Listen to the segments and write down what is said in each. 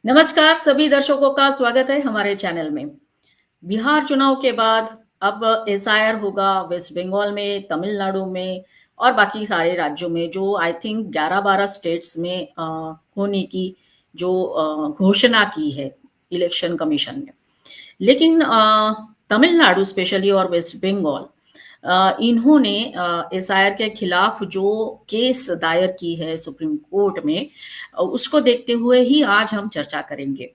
नमस्कार सभी दर्शकों का स्वागत है हमारे चैनल में। बिहार चुनाव के बाद अब एसआईआर होगा वेस्ट बंगाल में, तमिलनाडु में और बाकी सारे राज्यों में जो आई थिंक 11-12 स्टेट्स में होने की जो घोषणा की है इलेक्शन कमीशन ने। लेकिन तमिलनाडु स्पेशली और वेस्ट बंगाल इन्होंने एसआईआर के खिलाफ जो केस दायर की है सुप्रीम कोर्ट में उसको देखते हुए ही आज हम चर्चा करेंगे।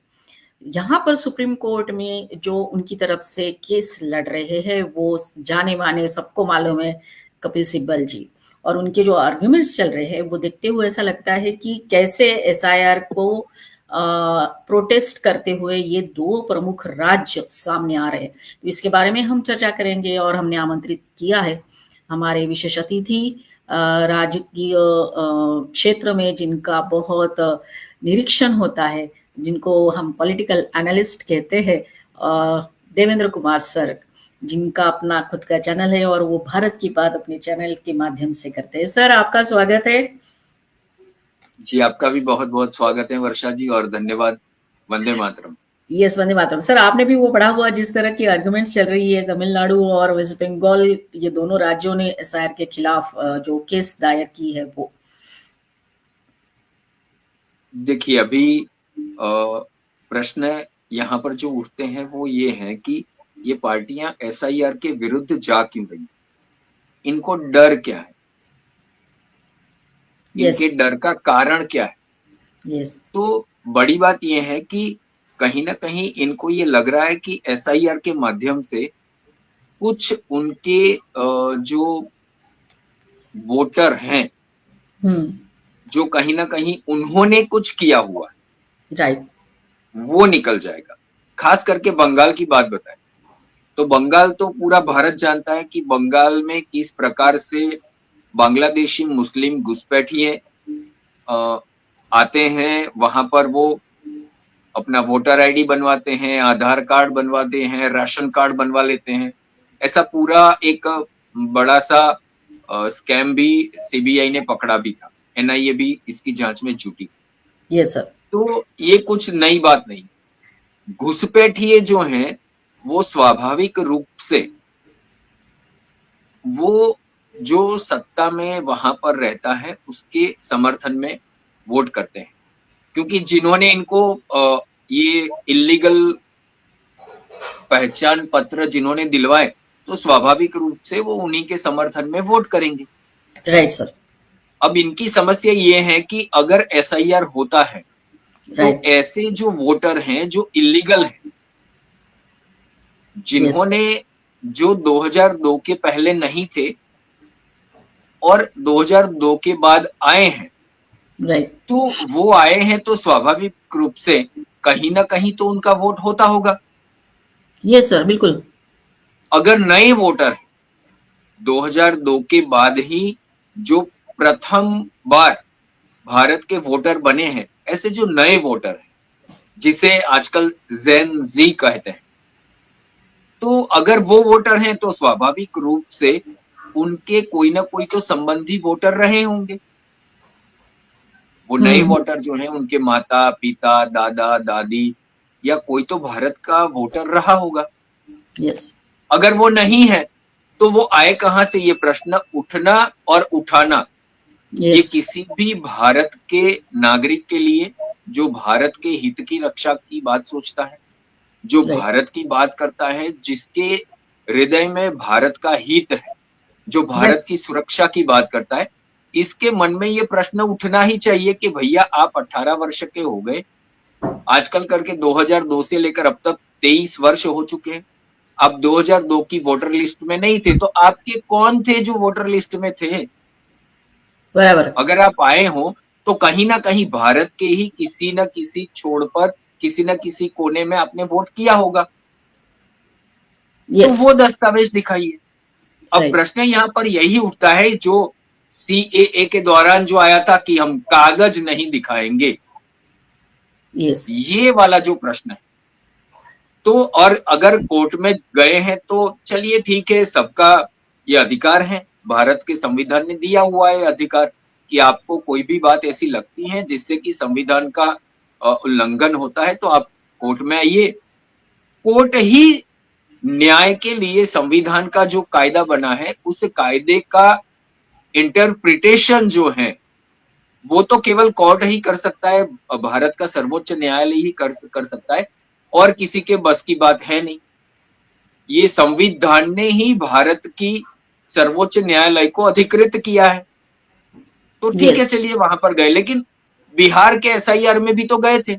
यहाँ पर सुप्रीम कोर्ट में जो उनकी तरफ से केस लड़ रहे हैं वो जाने माने सबको मालूम है कपिल सिब्बल जी, और उनके जो आर्ग्यूमेंट्स चल रहे हैं वो देखते हुए ऐसा लगता है कि कैसे एसआईआर को प्रोटेस्ट करते हुए ये दो प्रमुख राज्य सामने आ रहे हैं। तो इसके बारे में हम चर्चा करेंगे और हमने आमंत्रित किया है हमारे विशेष अतिथि राजकीय क्षेत्र में जिनका बहुत निरीक्षण होता है, जिनको हम पॉलिटिकल एनालिस्ट कहते हैं, देवेंद्र कुमार सर, जिनका अपना खुद का चैनल है और वो भारत की बात अपने चैनल के माध्यम से करते हैं। सर आपका स्वागत है। जी आपका भी बहुत बहुत स्वागत है वर्षा जी, और धन्यवाद। वंदे मातरम। यस, वंदे मातरम। सर आपने भी वो पढ़ा हुआ जिस तरह की आर्गुमेंट्स चल रही है, तमिलनाडु और वेस्ट बंगाल ये दोनों राज्यों ने एसआईआर के खिलाफ जो केस दायर की है वो। देखिए अभी प्रश्न यहाँ पर जो उठते हैं वो ये है कि ये पार्टियां एसआईआर के विरुद्ध जा क्यों रही, इनको डर क्या है, इनके डर का कारण क्या है। यस। तो बड़ी बात यह है कि कहीं ना कहीं इनको ये लग रहा है कि एसआईआर के माध्यम से कुछ उनके जो वोटर हैं, जो कहीं ना कहीं उन्होंने कुछ किया हुआ है, राइट, वो निकल जाएगा। खास करके बंगाल की बात बताएं तो बंगाल तो पूरा भारत जानता है कि बंगाल में किस प्रकार से बांग्लादेशी मुस्लिम घुसपैठिए आते हैं। वहां पर वो अपना वोटर आईडी बनवाते हैं, आधार कार्ड बनवाते हैं, राशन कार्ड बनवा लेते हैं। ऐसा पूरा एक बड़ा सा स्कैम भी सीबीआई ने पकड़ा भी था, एनआईए भी इसकी जांच में जुटी। Yes sir. तो ये कुछ नई बात नहीं। घुसपैठिए जो हैं वो स्वाभाविक रूप से वो जो सत्ता में वहां पर रहता है उसके समर्थन में वोट करते हैं, क्योंकि जिन्होंने इनको ये इलीगल पहचान पत्र जिन्होंने दिलवाए तो स्वाभाविक रूप से वो उन्हीं के समर्थन में वोट करेंगे। Right sir. अब इनकी समस्या ये है कि अगर एसआईआर होता है तो ऐसे जो वोटर हैं जो इलीगल हैं, जिन्होंने जो 2002 के पहले नहीं थे और 2002 के बाद आए हैं, राइट, तो वो आए हैं तो स्वाभाविक रूप से कहीं ना कहीं तो उनका वोट होता होगा। यस सर, बिल्कुल। अगर नए वोटर 2002 के बाद ही जो प्रथम बार भारत के वोटर बने हैं, ऐसे जो नए वोटर हैं जिसे आजकल जेन जी कहते हैं, तो अगर वो वोटर हैं तो स्वाभाविक रूप से उनके कोई ना कोई तो संबंधी वोटर रहे होंगे। वो नए वोटर जो हैं उनके माता पिता दादा दादी या कोई तो भारत का वोटर रहा होगा। यस। अगर वो नहीं है तो वो आए कहां से, ये प्रश्न उठना और उठाना ये किसी भी भारत के नागरिक के लिए जो भारत के हित की रक्षा की बात सोचता है, जो भारत की बात करता है, जिसके हृदय में भारत का हित है, जो भारत की सुरक्षा की बात करता है, इसके मन में ये प्रश्न उठना ही चाहिए कि भैया आप 18 वर्ष के हो गए, आजकल करके 2002 से लेकर अब तक 23 वर्ष हो चुके हैं। आप 2002 की वोटर लिस्ट में नहीं थे तो आपके कौन थे जो वोटर लिस्ट में थे? बराबर। अगर आप आए हो तो कहीं ना कहीं भारत के ही किसी न किसी छोर पर किसी न किसी कोने में आपने वोट किया होगा। तो वो दस्तावेज दिखाइए। अब प्रश्न यहाँ पर यही उठता है जो सीएए के दौरान जो आया था कि हम कागज नहीं दिखाएंगे, ये वाला जो प्रश्न है। तो और अगर कोर्ट में गए हैं तो चलिए ठीक है, सबका ये अधिकार है, भारत के संविधान ने दिया हुआ है अधिकार कि आपको कोई भी बात ऐसी लगती है जिससे कि संविधान का उल्लंघन होता है तो आप कोर्ट में आइए। कोर्ट ही न्याय के लिए संविधान का जो कायदा बना है उस कायदे का इंटरप्रिटेशन जो है वो तो केवल कोर्ट ही कर सकता है, भारत का सर्वोच्च न्यायालय ही कर सकता है, और किसी के बस की बात है नहीं। ये संविधान ने ही भारत की सर्वोच्च न्यायालय को अधिकृत किया है। तो ठीक है, यस। चलिए वहां पर गए, लेकिन बिहार के एसआईआर में भी तो गए थे।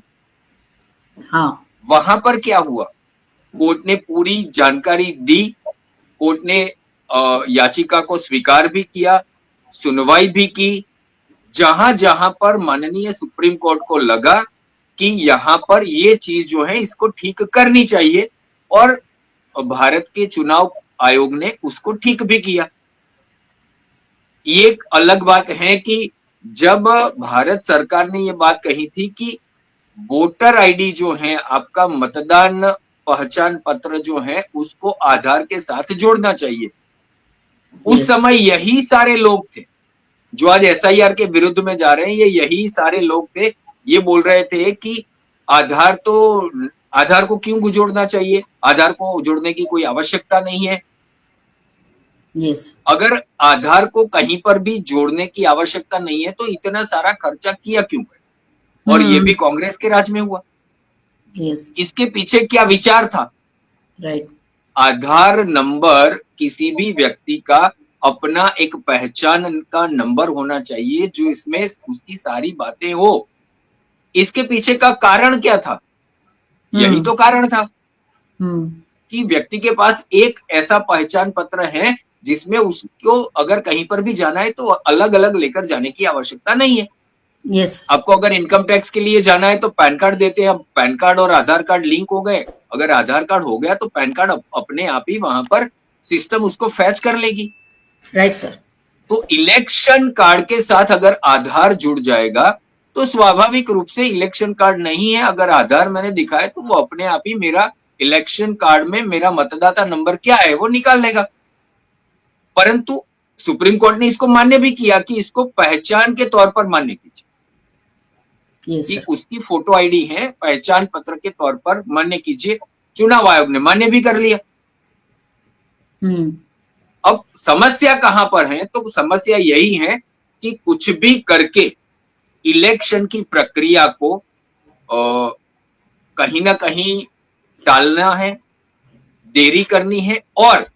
हाँ। वहां पर क्या हुआ? कोर्ट ने पूरी जानकारी दी, कोर्ट ने याचिका को स्वीकार भी किया, सुनवाई भी की। जहां जहां पर माननीय सुप्रीम कोर्ट को लगा कि यहां पर ये चीज जो है इसको ठीक करनी चाहिए, और भारत के चुनाव आयोग ने उसको ठीक भी किया। ये एक अलग बात है कि जब भारत सरकार ने ये बात कही थी कि वोटर आईडी जो है, आपका मतदान पहचान पत्र जो है, उसको आधार के साथ जोड़ना चाहिए। उस समय यही सारे लोग थे जो आज एसआईआर के विरुद्ध में जा रहे हैं। ये यही सारे लोग थे, ये बोल रहे थे कि आधार को क्यों जोड़ना चाहिए, आधार को जोड़ने की कोई आवश्यकता नहीं है। अगर आधार को कहीं पर भी जोड़ने की आवश्यकता नहीं है तो इतना सारा खर्चा किया क्यों है? और ये भी कांग्रेस के राज में हुआ। इसके पीछे क्या विचार था? राइट। आधार नंबर किसी भी व्यक्ति का अपना एक पहचान का नंबर होना चाहिए जो इसमें उसकी सारी बातें हो। इसके पीछे का कारण क्या था? यही तो कारण था कि व्यक्ति के पास एक ऐसा पहचान पत्र है जिसमें उसको अगर कहीं पर भी जाना है तो अलग अलग लेकर जाने की आवश्यकता नहीं है। आपको अगर इनकम टैक्स के लिए जाना है तो पैन कार्ड देते हैं, अब पैन कार्ड और आधार कार्ड लिंक हो गए, अगर आधार कार्ड हो गया तो पैन कार्ड अपने आप ही वहां पर सिस्टम उसको फैच कर लेगी। Right sir. तो इलेक्शन कार्ड के साथ अगर आधार जुड़ जाएगा तो स्वाभाविक रूप से इलेक्शन कार्ड नहीं है, अगर आधार मैंने दिखाया तो वो अपने आप ही मेरा इलेक्शन कार्ड में मेरा मतदाता नंबर क्या है वो निकाल लेगा। परंतु सुप्रीम कोर्ट ने इसको मान्य भी किया कि इसको पहचान के तौर पर मान्य कीजिए, कि उसकी फोटो आईडी है, पहचान पत्र के तौर पर मान्य कीजिए। चुनाव आयोग ने मान्य भी कर लिया। अब समस्या कहां पर है? तो समस्या यही है कि कुछ भी करके इलेक्शन की प्रक्रिया को कहीं ना कहीं टालना है, देरी करनी है, और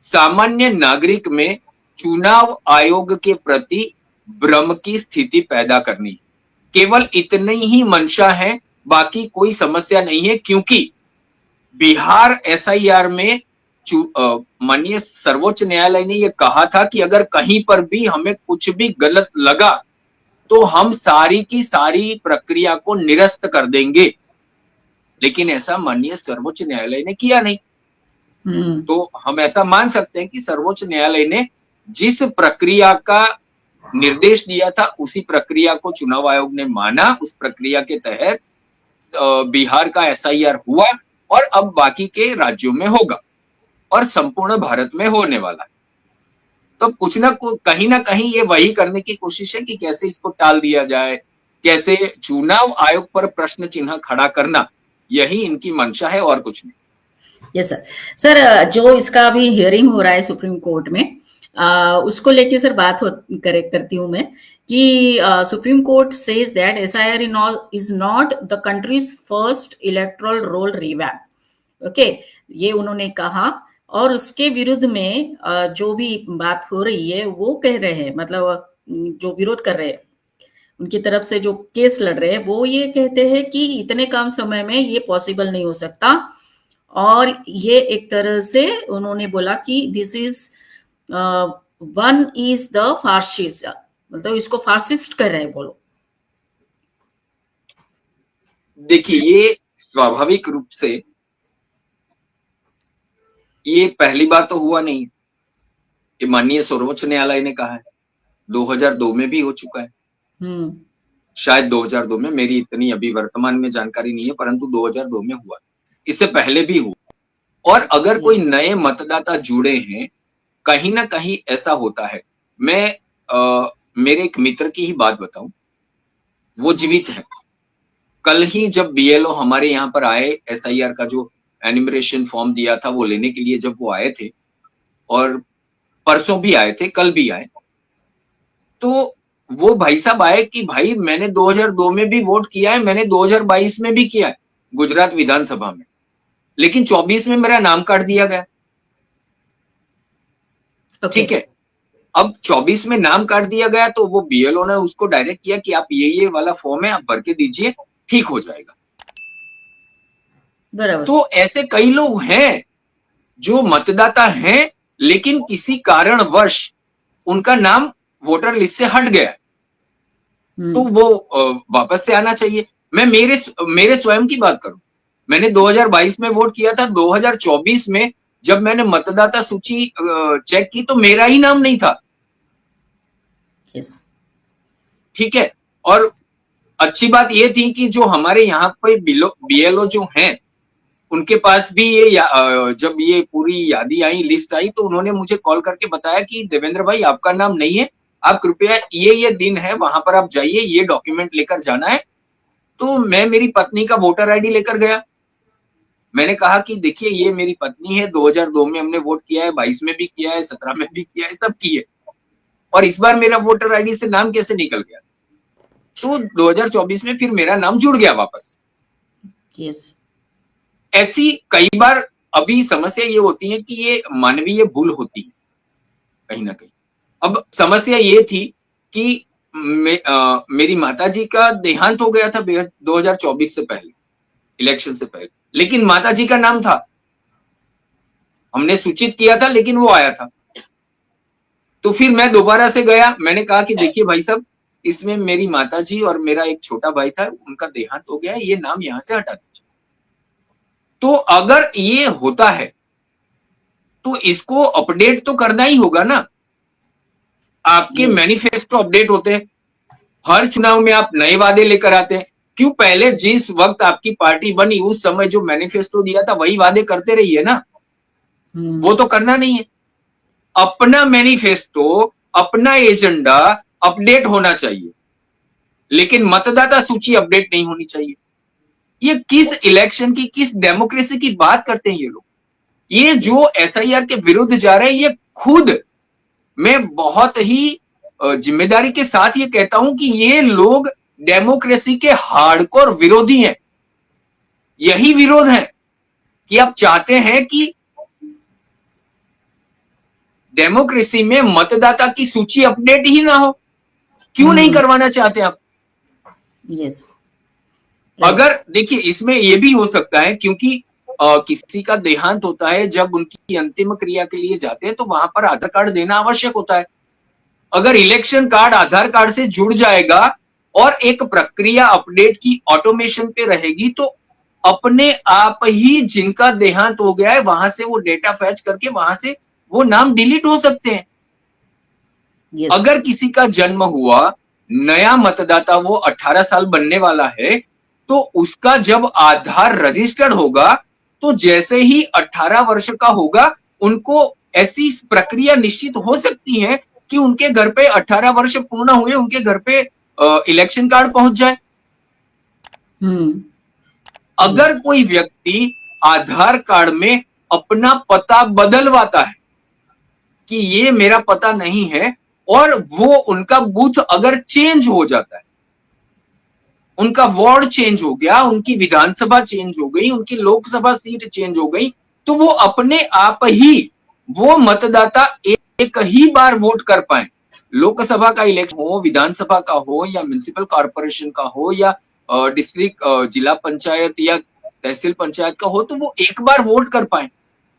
सामान्य नागरिक में चुनाव आयोग के प्रति भ्रम की स्थिति पैदा करनी है। केवल इतनी ही मंशा है, बाकी कोई समस्या नहीं है, क्योंकि बिहार एसआईआर में माननीय सर्वोच्च न्यायालय ने यह कहा था कि अगर कहीं पर भी हमें कुछ भी गलत लगा तो हम सारी की सारी प्रक्रिया को निरस्त कर देंगे, लेकिन ऐसा माननीय सर्वोच्च न्यायालय ने किया नहीं। तो हम ऐसा मान सकते हैं कि सर्वोच्च न्यायालय ने जिस प्रक्रिया का निर्देश दिया था उसी प्रक्रिया को चुनाव आयोग ने माना, उस प्रक्रिया के तहत बिहार का एसआईआर हुआ और अब बाकी के राज्यों में होगा और संपूर्ण भारत में होने वाला है। तो कुछ ना कहीं ये वही करने की कोशिश है कि कैसे इसको टाल दिया जाए, कैसे चुनाव आयोग पर प्रश्न चिन्ह खड़ा करना, यही इनकी मंशा है और कुछ नहीं। Yes sir. सर, जो इसका अभी हियरिंग हो रहा है सुप्रीम कोर्ट में, उसको लेके सर बात करती हूँ मैं कि supreme court says that SIR in all is not the countries first electoral roll revamp. Okay, ये उन्होंने कहा, और उसके विरुद्ध में जो भी बात हो रही है वो कह रहे हैं, मतलब जो विरोध कर रहे हैं उनकी तरफ से जो केस लड़ रहे हैं वो ये कहते हैं कि इतने कम समय में ये पॉसिबल नहीं हो सकता, और ये एक तरह से उन्होंने बोला कि this is one is the fascist, मतलब इसको फार्सिस्ट कर रहे हैं बोलो। देखिए, ये स्वाभाविक रूप से ये पहली बार तो हुआ नहीं, ये माननीय सर्वोच्च न्यायालय ने कहा है, 2002 में भी हो चुका है। शायद 2002 में, मेरी इतनी अभी वर्तमान में जानकारी नहीं है, परंतु 2002 में हुआ, इससे पहले भी हुआ। और अगर कोई नए मतदाता जुड़े हैं, कहीं ना कहीं ऐसा होता है। मैं मेरे एक मित्र की ही बात बताऊं, वो जीवित है, कल ही जब बीएलओ हमारे यहाँ पर आए, एसआईआर का जो एनिमरेशन फॉर्म दिया था वो लेने के लिए जब वो आए थे, और परसों भी आए थे, कल भी आए, तो वो भाई साहब आए कि भाई मैंने 2002 में भी वोट किया है, मैंने 2022 में भी किया है गुजरात विधानसभा में, लेकिन 24 में मेरा नाम काट दिया गया। ठीक है, अब 24 में नाम काट दिया गया तो वो बीएलओ ने उसको डायरेक्ट किया कि आप ये वाला फॉर्म है, आप भर के दीजिए, ठीक हो जाएगा। बराबर। तो ऐसे कई लोग हैं जो मतदाता हैं, लेकिन किसी कारणवश उनका नाम वोटर लिस्ट से हट गया, तो वो वापस से आना चाहिए। मैं मेरे स्वयं की बात करूं, मैंने 2022 में वोट किया था, 2024 में जब मैंने मतदाता सूची चेक की तो मेरा ही नाम नहीं था। यस। ठीक है, और अच्छी बात ये थी कि जो हमारे यहाँ पे बीएलओ जो हैं, उनके पास भी ये जब ये पूरी यादी आई, लिस्ट आई, तो उन्होंने मुझे कॉल करके बताया कि देवेंद्र भाई आपका नाम नहीं है, आप कृपया ये दिन है वहां पर आप जाइए, ये डॉक्यूमेंट लेकर जाना है। तो मैं मेरी पत्नी का वोटर आईडी लेकर गया। मैंने कहा कि देखिए ये मेरी पत्नी है, 2002 में हमने वोट किया है, 22 में भी किया है, 17 में भी किया है, सब किए, और इस बार मेरा वोटर आईडी से नाम कैसे निकल गया? तो 2024 में फिर मेरा नाम जुड़ गया वापस। यस। ऐसी कई बार अभी समस्या ये होती है कि ये मानवीय भूल होती है कहीं ना कहीं। अब समस्या ये थी कि मेरी माताजी का देहांत हो गया था 2024 से पहले, इलेक्शन से पहले, लेकिन माताजी का नाम था, हमने सूचित किया था, लेकिन वो आया था। तो फिर मैं दोबारा से गया, मैंने कहा कि देखिए भाई साहब, इसमें मेरी माताजी और मेरा एक छोटा भाई था, उनका देहांत हो गया है, ये नाम यहां से हटा दीजिए। तो अगर ये होता है तो इसको अपडेट तो करना ही होगा ना। आपके मैनिफेस्टो अपडेट होते हैं, हर चुनाव में आप नए वादे लेकर आते हैं, क्यों पहले जिस वक्त आपकी पार्टी बनी उस समय जो मैनिफेस्टो दिया था वही वादे करते रहिए ना। वो तो करना नहीं है। अपना मैनिफेस्टो, अपना एजेंडा अपडेट होना चाहिए, लेकिन मतदाता सूची अपडेट नहीं होनी चाहिए। ये किस इलेक्शन की, किस डेमोक्रेसी की बात करते हैं ये लोग? ये जो एसआईआर के विरुद्ध जा रहे हैं, ये खुद, मैं बहुत ही जिम्मेदारी के साथ ये कहता हूं कि ये लोग डेमोक्रेसी के हार्डकोर विरोधी हैं। यही विरोध है कि आप चाहते हैं कि डेमोक्रेसी में मतदाता की सूची अपडेट ही ना हो। क्यों नहीं करवाना चाहते आप? यस। अगर देखिए इसमें यह भी हो सकता है क्योंकि किसी का देहांत होता है, जब उनकी अंतिम क्रिया के लिए जाते हैं तो वहां पर आधार कार्ड देना आवश्यक होता है। अगर इलेक्शन कार्ड आधार कार्ड से जुड़ जाएगा और एक प्रक्रिया अपडेट की ऑटोमेशन पे रहेगी, तो अपने आप ही जिनका देहांत हो गया है वहां से वो डेटा फैच करके वहां से वो नाम डिलीट हो सकते हैं। yes. अगर किसी का जन्म हुआ, नया मतदाता, वो 18 साल बनने वाला है, तो उसका जब आधार रजिस्टर्ड होगा तो जैसे ही 18 वर्ष का होगा, उनको ऐसी प्रक्रिया निश्चित हो सकती है कि उनके घर पे 18 वर्ष पूर्ण हुए, उनके घर पे इलेक्शन कार्ड पहुंच जाए। अगर कोई व्यक्ति आधार कार्ड में अपना पता बदलवाता है कि ये मेरा पता नहीं है, और वो उनका बूथ अगर चेंज हो जाता है, उनका वार्ड चेंज हो गया, उनकी विधानसभा चेंज हो गई, उनकी लोकसभा सीट चेंज हो गई, तो वो अपने आप ही, वो मतदाता एक ही बार वोट कर पाए। लोकसभा का इलेक्शन हो, विधानसभा का हो, या म्युनिसिपल कॉर्पोरेशन का हो, या डिस्ट्रिक्ट जिला पंचायत या तहसील पंचायत का हो, तो वो एक बार वोट कर पाए।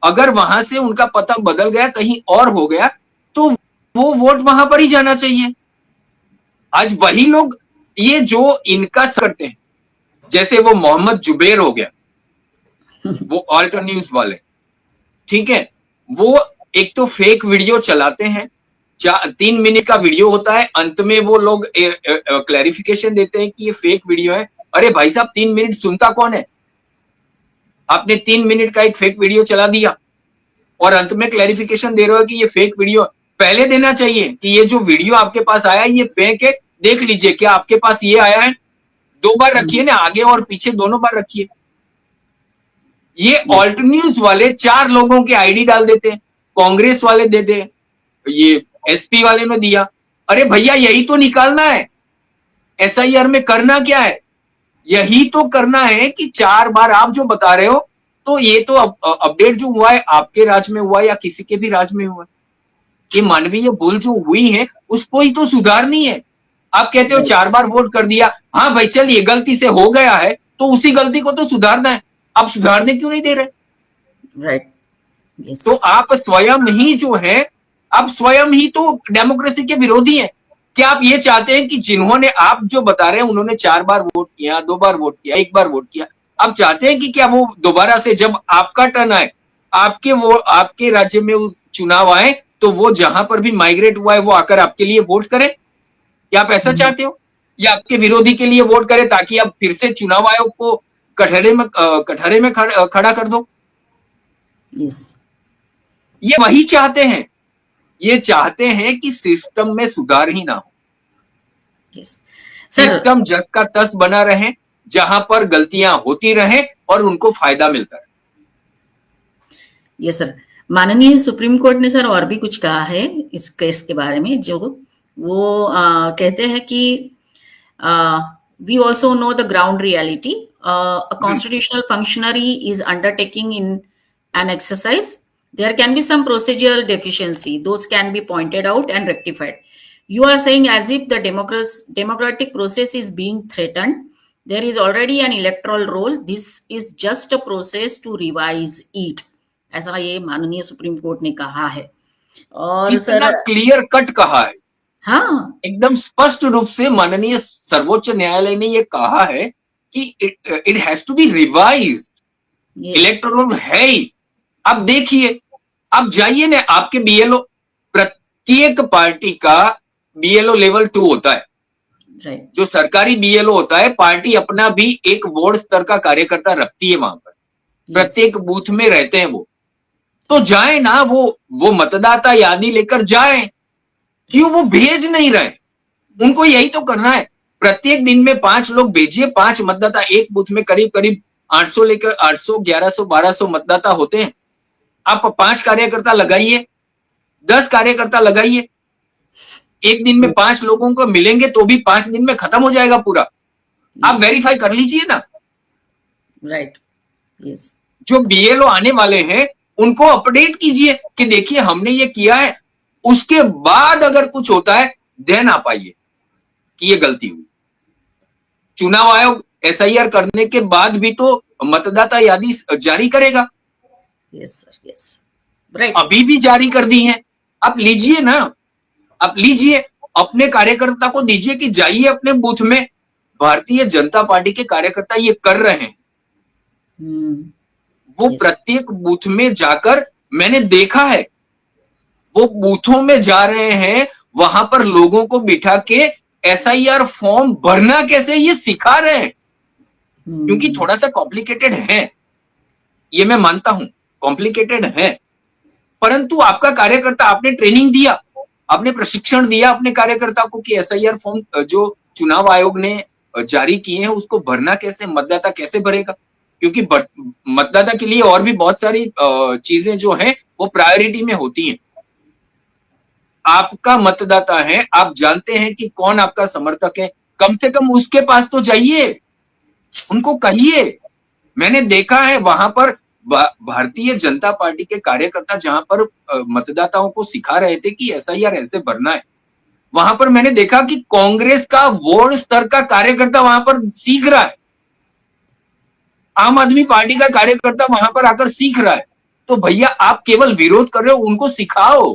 अगर वहां से उनका पता बदल गया, कहीं और हो गया, तो वो वोट वहां पर ही जाना चाहिए। आज वही लोग ये जो इनका करते हैं, जैसे वो मोहम्मद जुबैर हो गया, वो ऑल्टर न्यूज वाले, ठीक है, वो एक तो फेक वीडियो चलाते हैं, 3 मिनट का वीडियो होता है, अंत में वो लोग क्लैरिफिकेशन देते हैं कि ये फेक वीडियो है। अरे भाई साहब, 3 मिनट सुनता कौन है? आपने 3 मिनट का एक फेक वीडियो चला दिया और अंत में क्लैरिफिकेशन दे रहे हो कि ये फेक वीडियो। पहले देना चाहिए कि ये जो वीडियो आपके पास आया ये फेक है, देख लीजिए क्या आपके पास ये आया है, 2 बार रखिए ना, आगे और पीछे दोनों बार रखिए। ये Yes. ऑल्ट न्यूज वाले 4 लोगों के आईडी डाल देते हैं, कांग्रेस वाले देते हैं, ये एसपी वाले ने दिया। अरे भैया यही तो निकालना है, एसआईआर में करना क्या है? यही तो करना है कि 4 बार आप जो बता रहे हो, तो ये तो अपडेट जो हुआ है आपके राज्य में हुआ है या किसी के भी राज्य में हुआ है, ये मानवीय भूल जो हुई है उसको ही तो सुधारनी है। आप कहते हो 4 बार वोट कर दिया, हाँ भाई चल ये गलती से हो गया है तो उसी गलती को तो सुधारना है, आप सुधारने क्यों नहीं दे रहे? राइट। यस। तो आप स्वयं ही जो है, आप स्वयं ही तो डेमोक्रेसी के विरोधी हैं। क्या आप ये चाहते हैं कि जिन्होंने, आप जो बता रहे हैं उन्होंने 4 बार वोट किया, 2 बार वोट किया, 1 बार वोट किया, आप चाहते हैं कि क्या वो दोबारा से जब आपका टर्न आए, आपके राज्य में चुनाव आए, तो वो जहां पर भी माइग्रेट हुआ है वो आकर आपके लिए वोट करें? क्या आप ऐसा चाहते हो? या आपके विरोधी के लिए वोट करें ताकि आप फिर से चुनाव आयोग को कटहरे में खड़ा कर दो? यस। ये वही चाहते हैं, ये चाहते हैं कि सिस्टम में सुधार ही ना हो, यस सर। सिस्टम जस का तस बना रहे, जहां पर गलतियां होती रहे और उनको फायदा मिलता रहे। Yes sir. माननीय सुप्रीम कोर्ट ने सर और भी कुछ कहा है इस केस के बारे में, जो वो कहते हैं कि we also know the ground reality, a constitutional functionary is undertaking in an exercise. There can be some procedural deficiency. Those can be pointed out and rectified. You are saying as if the democratic process is being threatened. There is already an electoral roll. This is just a process to revise it. ऐसा ये माननीय supreme court ने कहा है। और कितना sir clear cut कहा है, हाँ, एकदम स्पष्ट रूप से माननीय सर्वोच्च न्यायालय ने ये कहा है कि it has to be revised, electoral है ही। अब देखिए, अब जाइए ना, आपके बीएलओ, प्रत्येक पार्टी का बीएलओ लेवल 2 होता है, राइट। जो सरकारी बीएलओ होता है, पार्टी अपना भी एक बोर्ड स्तर का कार्यकर्ता रखती है वहां पर, प्रत्येक बूथ में रहते हैं वो। तो जाए ना, वो मतदाता यादी लेकर जाए, क्यों वो भेज नहीं रहे? उनको यही तो करना है, प्रत्येक दिन में 5 लोग भेजिए, 5 मतदाता, एक बूथ में करीब करीब 800 लेकर 800, 1100, 1200 मतदाता होते हैं। आप 5 कार्यकर्ता लगाइए, 10 कार्यकर्ता लगाइए, एक दिन में 5 लोगों को मिलेंगे तो भी 5 दिन में खत्म हो जाएगा पूरा। आप वेरीफाई कर लीजिए ना। राइट। यस। जो बीएलओ आने वाले हैं उनको अपडेट कीजिए कि देखिए हमने ये किया है, उसके बाद अगर कुछ होता है देन आप आइए कि ये गलती हुई। चुनाव आयोग एसआईआर करने के बाद भी तो मतदाता यादी जारी करेगा। Yes sir. यस। राइट। अभी भी जारी कर दी है, आप लीजिए ना, आप लीजिए, अपने कार्यकर्ता को दीजिए कि जाइए अपने बूथ में। भारतीय जनता पार्टी के कार्यकर्ता ये कर रहे हैं, वो प्रत्येक बूथ में जाकर, मैंने देखा है, वो बूथों में जा रहे हैं, वहां पर लोगों को बिठा के एसआईआर फॉर्म भरना कैसे ये सिखा रहे हैं। क्योंकि थोड़ा सा कॉम्प्लिकेटेड है, ये मैं मानता हूं, कॉम्प्लिकेटेड है, परंतु आपका कार्यकर्ता, आपने ट्रेनिंग दिया, आपने प्रशिक्षण दिया अपने कार्यकर्ता को कि एसआईआर फॉर्म जो चुनाव आयोग ने जारी किए हैं उसको भरना कैसे, मतदाता कैसे भरेगा। क्योंकि मतदाता के लिए और भी बहुत सारी चीजें जो हैं वो प्रायोरिटी में होती हैं। आपका मतदाता है, आप जानते हैं कि कौन आपका समर्थक है, कम से कम उसके पास तो जाइए, उनको कहिए। मैंने देखा है वहां पर भारतीय जनता पार्टी के कार्यकर्ता जहां पर मतदाताओं को सिखा रहे थे कि एसआईआर ऐसे भरना है, वहां पर मैंने देखा कि कांग्रेस का वार्ड स्तर का कार्यकर्ता वहां पर सीख रहा है, आम आदमी पार्टी का कार्यकर्ता वहां पर आकर सीख रहा है। तो भैया आप केवल विरोध कर रहे हो, उनको सिखाओ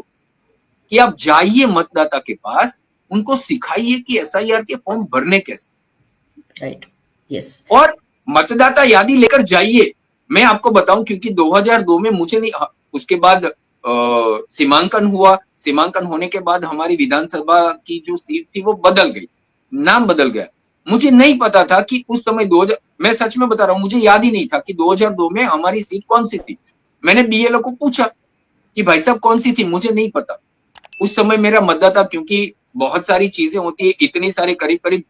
कि आप जाइए मतदाता के पास, उनको सिखाइए कि एसआईआर के फॉर्म भरने कैसे। राइट। यस। और मतदाता यादी लेकर जाइए। मैं आपको बताऊं, क्योंकि 2002 में मुझे नहीं, उसके बाद सीमांकन हुआ, सीमांकन होने के बाद हमारी विधानसभा की जो सीट थी वो बदल गई, नाम बदल गया। मुझे नहीं पता था कि उस समय मैं सच में बता रहा हूं, मुझे याद ही नहीं था कि 2002 में हमारी सीट कौन सी थी। मैंने बीएलओ को पूछा कि भाई साहब कौन सी थी, मुझे नहीं पता। उस समय मेरा मतदाता, क्योंकि बहुत सारी चीजें होती है, इतनी सारी करीब करीब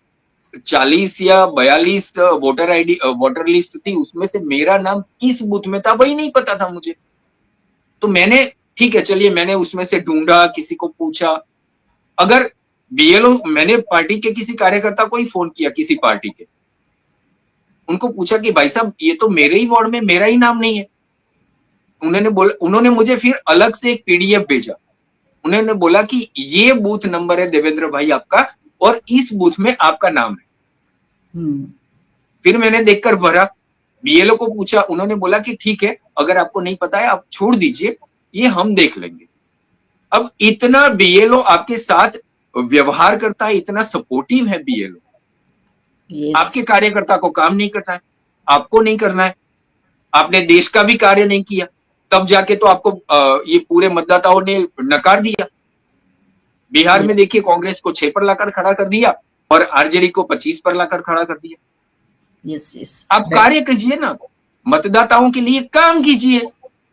40 या 42 वोटर लिस्ट थी, उसमें से मेरा नाम किस बूथ में था वही नहीं पता था मुझे। तो मैंने, ठीक है चलिए, मैंने उसमें से ढूंढा, किसी को पूछा। अगर बीएलओ, मैंने पार्टी के किसी कार्यकर्ता को ही फोन किया, किसी पार्टी के, उनको पूछा कि भाई साहब ये तो मेरे ही वार्ड में मेरा ही नाम नहीं है। उन्होंने मुझे फिर अलग से एक पीडीएफ भेजा। उन्होंने बोला कि ये बूथ नंबर है देवेंद्र भाई आपका, और इस बूथ में आपका नाम है। फिर मैंने देखकर भरा, बीएलओ को पूछा, उन्होंने बोला कि ठीक है, अगर आपको नहीं पता है आप छोड़ दीजिए, ये हम देख लेंगे। अब इतना बीएलओ आपके साथ व्यवहार करता है, इतना सपोर्टिव है बीएलओ, आपके कार्यकर्ता को काम नहीं करना है, आपको नहीं करना है, आपने देश का भी कार्य नहीं किया, तब जाके तो आपको ये पूरे मतदाताओं ने नकार दिया। बिहार में देखिए, कांग्रेस को 6 पर लाकर खड़ा कर दिया और आरजेडी को 25 पर लाकर खड़ा कर दिया। आप कार्य कीजिए ना, मतदाताओं के लिए काम कीजिए।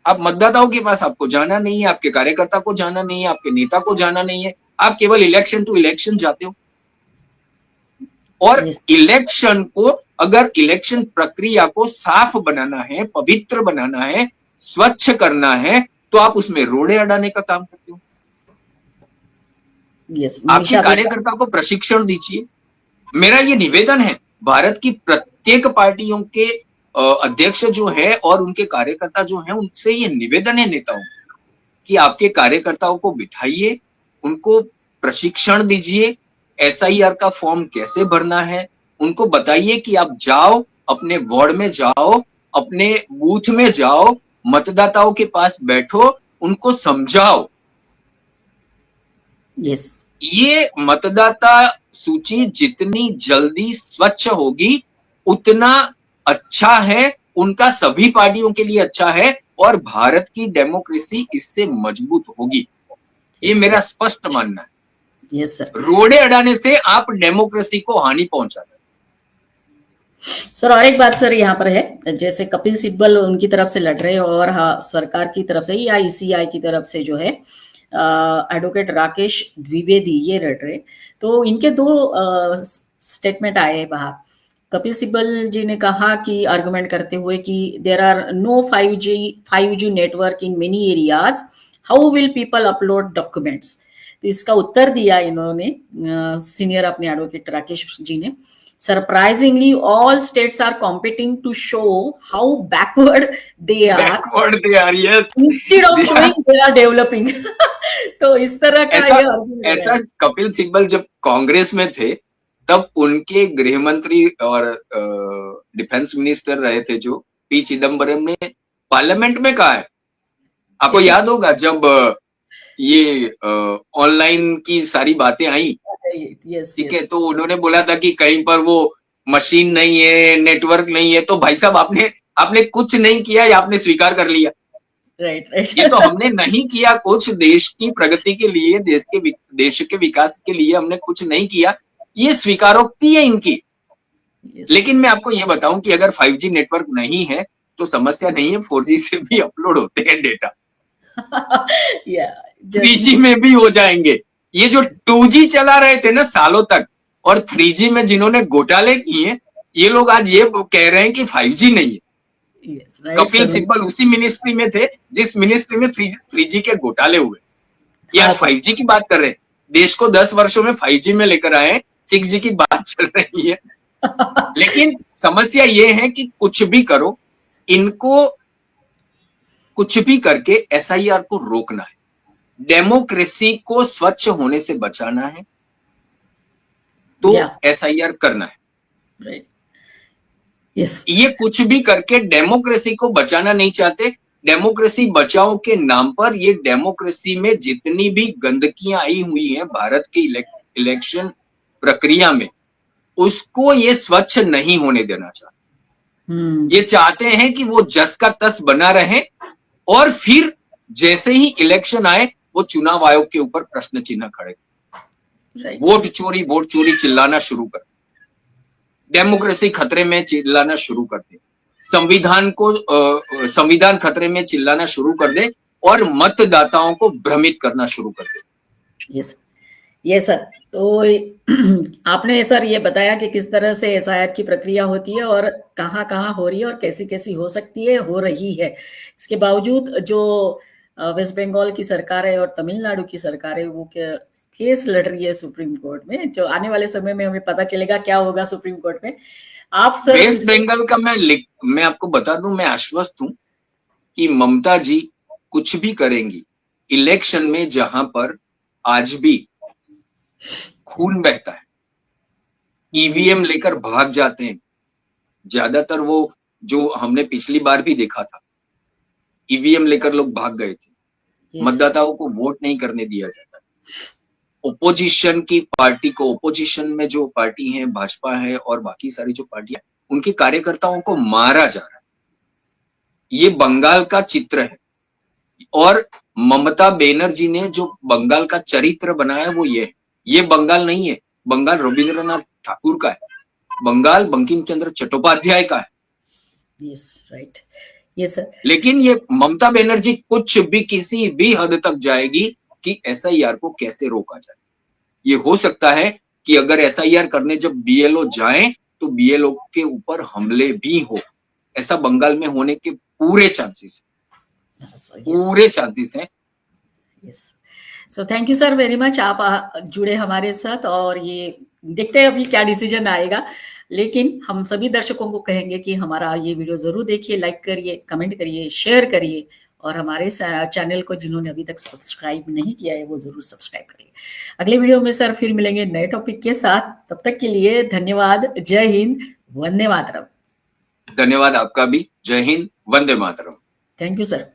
आप मतदाताओं के पास आपको जाना नहीं है, आपके कार्यकर्ता को जाना नहीं है, आपके नेता को जाना नहीं है, आप केवल इलेक्शन टू इलेक्शन जाते हो। और इलेक्शन को, अगर इलेक्शन प्रक्रिया को साफ बनाना है, पवित्र बनाना है, स्वच्छ करना है, तो आप उसमें रोड़े अड़ाने का काम करते हो। आपके कार्यकर्ता को प्रशिक्षण दीजिए। मेरा ये निवेदन है, भारत की प्रत्येक पार्टियों के अध्यक्ष जो है और उनके कार्यकर्ता जो हैं, उनसे ये निवेदन है नेताओं कि आपके कार्यकर्ताओं को बिठाइए, उनको प्रशिक्षण दीजिए, एसआईआर का फॉर्म कैसे भरना है, उनको बताइए कि आप जाओ, अपने वार्ड में जाओ, अपने बूथ में जाओ, मतदाताओं के पास बैठो, उनको समझाओ। ये मतदाता सूची जितनी जल्दी स्वच्छ होगी उतना अच्छा है, उनका सभी पार्टियों के लिए अच्छा है, और भारत की डेमोक्रेसी इससे मजबूत होगी। ये मेरा स्पष्ट मानना है। Yes sir. रोड़े अड़ाने से आप डेमोक्रेसी को हानि पहुंचाते हैं। सर और एक बात सर यहाँ पर है, जैसे कपिल सिब्बल उनकी तरफ से लड़ रहे और हाँ सरकार की तरफ से या ईसीआई की तरफ से जो है एडवोकेट राकेश द्विवेदी ये लड़ रहे, तो इनके दो स्टेटमेंट आए बाहर। कपिल सिब्बल जी ने कहा कि आर्गुमेंट करते हुए कि there are no 5G network in many areas, how will people upload documents. तो इसका उत्तर दिया इन्होंने सीनियर अपने एडवोकेट राकेश जी ने, surprisingly all states are competing to show how backward they are, yes, instead of showing they are developing। तो इस तरह का ऐसा कपिल सिब्बल जब कांग्रेस में थे तब उनके गृह मंत्री और डिफेंस मिनिस्टर रहे थे जो पी चिदम्बरम ने पार्लियामेंट में कहा है। आपको याद होगा जब ये ऑनलाइन की सारी बातें आई, ठीक है, तो उन्होंने बोला था कि कहीं पर वो मशीन नहीं है, नेटवर्क नहीं है, तो भाई साहब आपने कुछ नहीं किया, या आपने स्वीकार कर लिया। राइट। ये तो हमने नहीं किया कुछ देश की प्रगति के लिए, देश के विकास के लिए हमने कुछ नहीं किया, ये स्वीकारोक्ति है इनकी। लेकिन मैं आपको ये बताऊं कि अगर 5G नेटवर्क नहीं है तो समस्या नहीं है, 4G से भी अपलोड होते हैं डेटा। 3G में भी हो जाएंगे। ये जो 2G चला रहे थे ना सालों तक, और 3G में जिन्होंने घोटाले किए, ये लोग आज ये कह रहे हैं कि 5G नहीं है। कपिल सिब्बल उसी मिनिस्ट्री में थे जिस मिनिस्ट्री में 3G के घोटाले हुए। ये आज 5G की बात कर रहे हैं। देश को 10 वर्षों में 5G में लेकर आए, 6G की बात चल रही है। लेकिन समस्या ये है कि कुछ भी करो, इनको कुछ भी करके एसआईआर को रोकना है, डेमोक्रेसी को स्वच्छ होने से बचाना है, तो एसआईआर करना है। राइट। यस। ये कुछ भी करके डेमोक्रेसी को बचाना नहीं चाहते। डेमोक्रेसी बचाओ के नाम पर ये डेमोक्रेसी में जितनी भी गंदगियां आई हुई हैं भारत के इलेक्शन प्रक्रिया में, उसको ये स्वच्छ नहीं होने देना चाहते। ये चाहते हैं कि वो जस का तस बना रहे, और फिर जैसे ही इलेक्शन आए वो चुनाव आयोग के ऊपर प्रश्न चिन्ह खड़े, वोट चोरी चिल्लाना शुरू कर, डेमोक्रेसी खतरे में चिल्लाना शुरू कर दे, संविधान खतरे में चिल्लाना शुरू कर दे, और मतदाताओं को भ्रमित करना शुरू कर दे। Yes sir. तो आपने सर ये बताया कि किस तरह से एसआईआर की प्रक्रिया होती है और कहाँ-कहाँ हो रही है और कैसी-कैसी हो सकती है, हो रही है। इसके बावजूद जो वेस्ट बंगाल की सरकार है और तमिलनाडु की सरकार है, वो केस लड़ रही है सुप्रीम कोर्ट में, जो आने वाले समय में हमें पता चलेगा क्या होगा सुप्रीम कोर्ट में। आप सर फिर वेस्ट से बंगाल का मैं आपको बता दूं, मैं आश्वस्त हूं कि ममता जी कुछ भी करेंगी। इलेक्शन में जहां पर आज भी खून बहता है, ईवीएम लेकर भाग जाते हैं, ज्यादातर वो जो हमने पिछली बार भी देखा था, ईवीएम लेकर लोग भाग गए थे, यस सर, मतदाताओं को वोट नहीं करने दिया जाता। ओपोजिशन की पार्टी को, ओपोजिशन में जो पार्टी है, भाजपा है और बाकी सारी जो पार्टियां, उनके कार्यकर्ताओं को मारा जा रहा है। ये बंगाल का चित्र है और ममता बनर्जी ने जो बंगाल का चरित्र बनाया वो ये है। ये बंगाल नहीं है, बंगाल रविंद्रनाथ ठाकुर का है, बंगाल बंकिम चंद्र चट्टोपाध्याय का है। यस राइट, यस सर, लेकिन ये ममता बनर्जी कुछ भी किसी भी हद तक जाएगी कि एसआईआर को कैसे रोका जाए। ये हो सकता है कि अगर एसआईआर करने जब बीएलओ जाएं तो बीएलओ के ऊपर हमले भी हो। ऐसा बंगाल में होने के पूरे चांसेस हैं। Yes. So thank you sir very much, आप जुड़े हमारे साथ और ये देखते हैं अभी क्या डिसीजन आएगा। लेकिन हम सभी दर्शकों को कहेंगे कि हमारा ये वीडियो जरूर देखिए, लाइक करिए, कमेंट करिए, शेयर करिए और हमारे चैनल को जिन्होंने अभी तक सब्सक्राइब नहीं किया है वो जरूर सब्सक्राइब करिए। अगले वीडियो में सर फिर मिलेंगे नए टॉपिक के साथ, तब तक के लिए धन्यवाद। जय हिंद, वंदे मातरम। धन्यवाद आपका भी। जय हिंद, वंदे मातरम। Thank you sir.